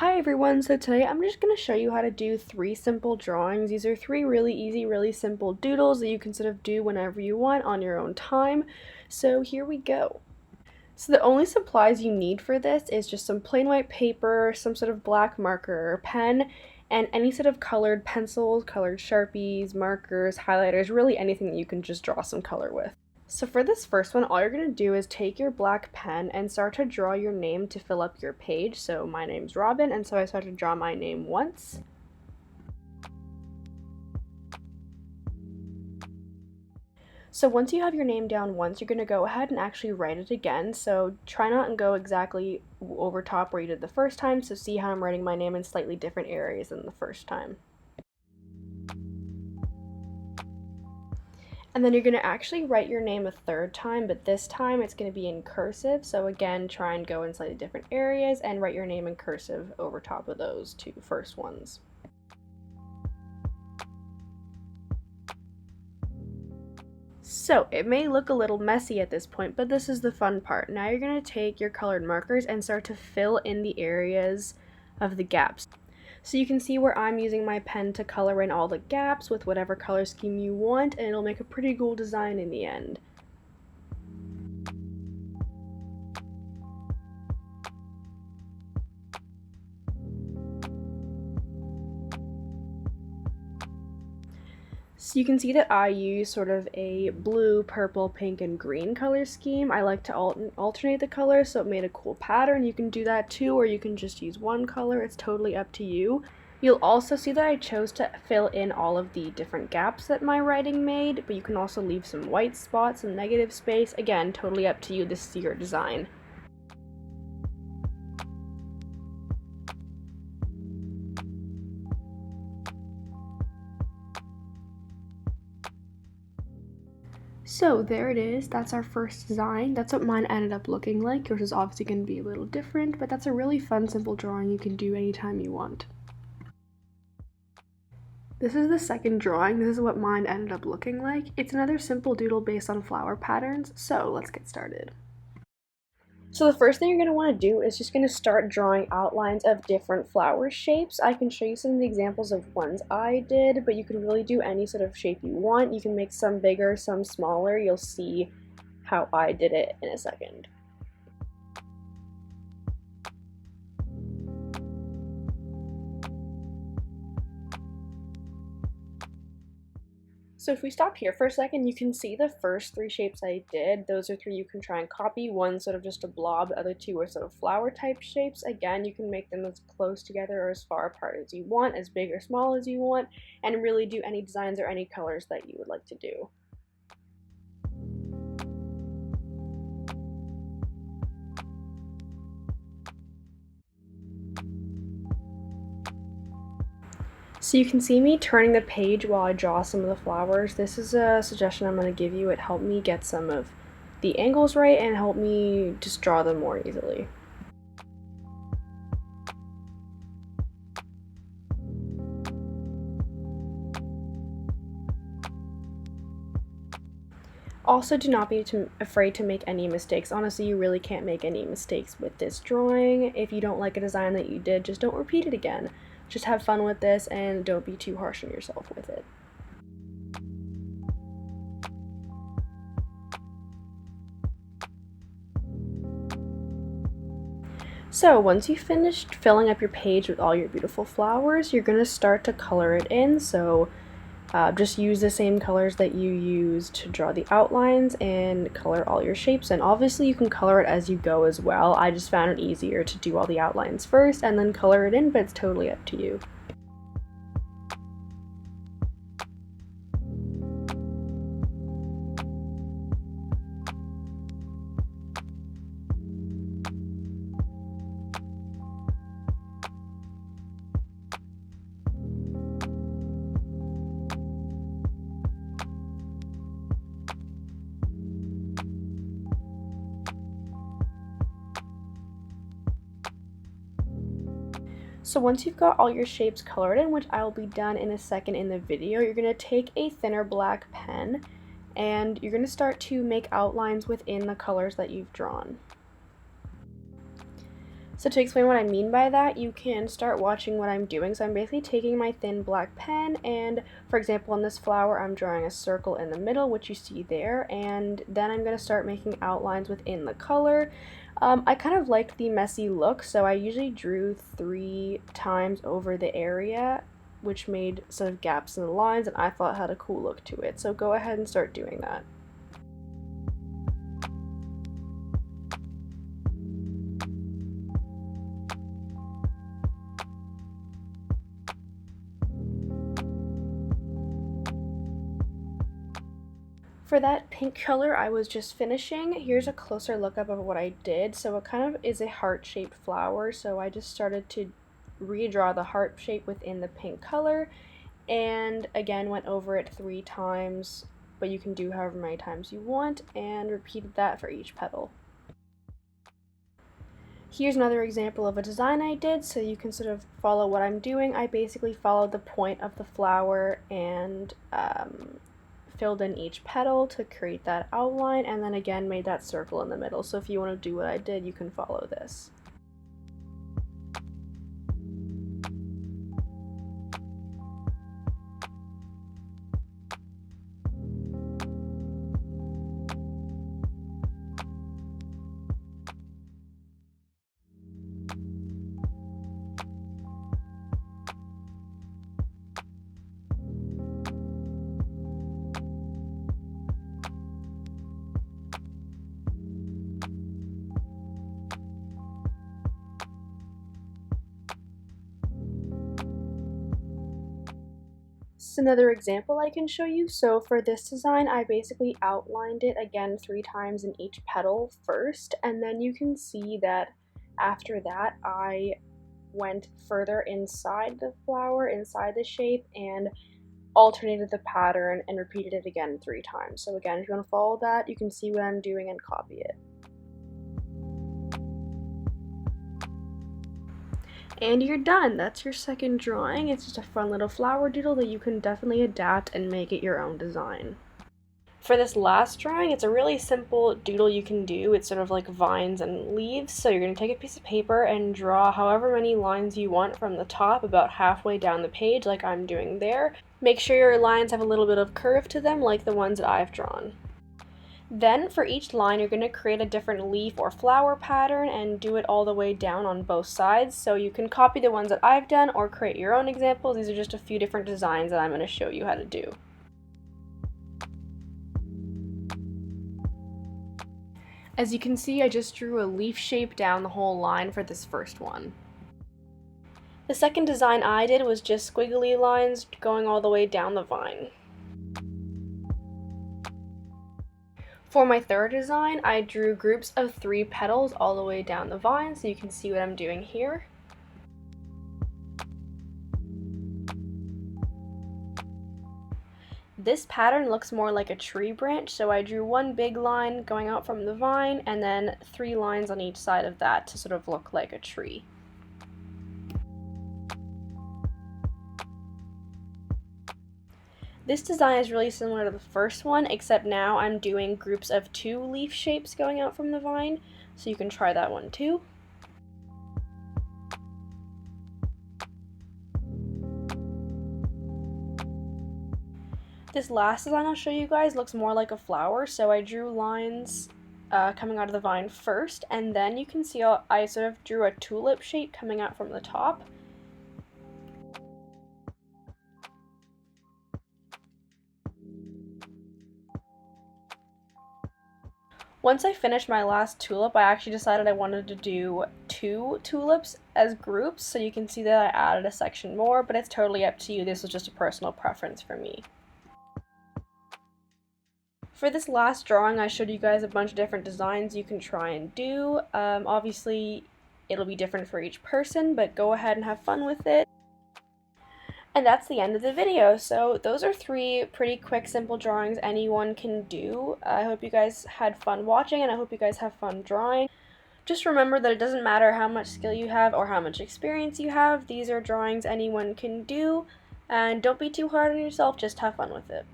Hi everyone, so today I'm just going to show you how to do 3 simple drawings. These are 3 really easy, really simple doodles that you can sort of do whenever you want on your own time. So here we go. So the only supplies you need for this is just some plain white paper, some sort of black marker or pen, and any sort of colored pencils, colored Sharpies, markers, highlighters, really anything that you can just draw some color with. So for this first one, all you're going to do is take your black pen and start to draw your name to fill up your page. So my name's Robin, and so I start to draw my name once. So once you have your name down once, you're going to go ahead and actually write it again. So try not and go exactly over top where you did the first time. So see how I'm writing my name in slightly different areas than the first time. And then you're going to actually write your name a third time, but this time it's going to be in cursive. So again, try and go in slightly different areas and write your name in cursive over top of those 2 first ones. So it may look a little messy at this point, but this is the fun part. Now you're going to take your colored markers and start to fill in the areas of the gaps. So you can see where I'm using my pen to color in all the gaps with whatever color scheme you want, and it'll make a pretty cool design in the end. So you can see that I use sort of a blue, purple, pink, and green color scheme. I like to alternate the colors, so it made a cool pattern. You can do that too, or you can just use one color. It's totally up to you. You'll also see that I chose to fill in all of the different gaps that my writing made, but you can also leave some white spots, some negative space. Again, totally up to you. This is your design. So there it is, that's our first design. That's what mine ended up looking like. Yours is obviously going to be a little different, but that's a really fun, simple drawing you can do anytime you want. This is the second drawing. This is what mine ended up looking like. It's another simple doodle based on flower patterns, so let's get started. So the first thing you're going to want to do is just going to start drawing outlines of different flower shapes. I can show you some of the examples of ones I did, but you can really do any sort of shape you want. You can make some bigger, some smaller. You'll see how I did it in a second. So if we stop here for a second, you can see the first 3 shapes I did. Those are 3 you can try and copy. One sort of just a blob, the other 2 are sort of flower type shapes. Again, you can make them as close together or as far apart as you want, as big or small as you want, and really do any designs or any colors that you would like to do. So you can see me turning the page while I draw some of the flowers. This is a suggestion I'm going to give you. It helped me get some of the angles right and helped me just draw them more easily. Also, do not be afraid to make any mistakes. Honestly, you really can't make any mistakes with this drawing. If you don't like a design that you did, just don't repeat it again. Just have fun with this and don't be too harsh on yourself with it. So once you've finished filling up your page with all your beautiful flowers, you're going to start to color it in. So just use the same colors that you used to draw the outlines and color all your shapes. And obviously you can color it as you go as well. I just found it easier to do all the outlines first and then color it in, but it's totally up to you. So once you've got all your shapes colored in, which I will be done in a second in the video, you're going to take a thinner black pen and you're going to start to make outlines within the colors that you've drawn. So to explain what I mean by that, you can start watching what I'm doing. So I'm basically taking my thin black pen and, for example, in this flower, I'm drawing a circle in the middle, which you see there, and then I'm going to start making outlines within the color. I kind of liked the messy look, so I usually drew 3 times over the area, which made sort of gaps in the lines, and I thought it had a cool look to it. So go ahead and start doing that. For that pink color I was just finishing, here's a closer look up of what I did. So it kind of is a heart-shaped flower, so I just started to redraw the heart shape within the pink color, and again went over it 3 times, but you can do however many times you want, and repeated that for each petal. Here's another example of a design I did, so you can sort of follow what I'm doing. I basically followed the point of the flower and filled in each petal to create that outline, and then again made that circle in the middle. So if you want to do what I did, you can follow this. This is another example I can show you. So for this design, I basically outlined it again 3 times in each petal first, and then you can see that after that I went further inside the flower, inside the shape, and alternated the pattern and repeated it again 3 times. So again, if you want to follow that, you can see what I'm doing and copy it. And you're done. That's your second drawing. It's just a fun little flower doodle that you can definitely adapt and make it your own design. For this last drawing, it's a really simple doodle you can do. It's sort of like vines and leaves. So you're going to take a piece of paper and draw however many lines you want from the top, about halfway down the page like I'm doing there. Make sure your lines have a little bit of curve to them like the ones that I've drawn. Then for each line, you're going to create a different leaf or flower pattern and do it all the way down on both sides. So you can copy the ones that I've done or create your own examples. These are just a few different designs that I'm going to show you how to do. As you can see, I just drew a leaf shape down the whole line for this first one. The second design I did was just squiggly lines going all the way down the vine. For my third design, I drew groups of 3 petals all the way down the vine, so you can see what I'm doing here. This pattern looks more like a tree branch, so I drew 1 big line going out from the vine, and then 3 lines on each side of that to sort of look like a tree. This design is really similar to the first one, except now I'm doing groups of 2 leaf shapes going out from the vine, so you can try that one too. This last design I'll show you guys looks more like a flower, so I drew lines coming out of the vine first, and then you can see I sort of drew a tulip shape coming out from the top. Once I finished my last tulip, I actually decided I wanted to do 2 tulips as groups, so you can see that I added a section more, but it's totally up to you. This was just a personal preference for me. For this last drawing, I showed you guys a bunch of different designs you can try and do. Obviously, it'll be different for each person, but go ahead and have fun with it. And that's the end of the video. So those are 3 pretty quick, simple drawings anyone can do. I hope you guys had fun watching, and I hope you guys have fun drawing. Just remember that it doesn't matter how much skill you have or how much experience you have. These are drawings anyone can do, and don't be too hard on yourself, just have fun with it.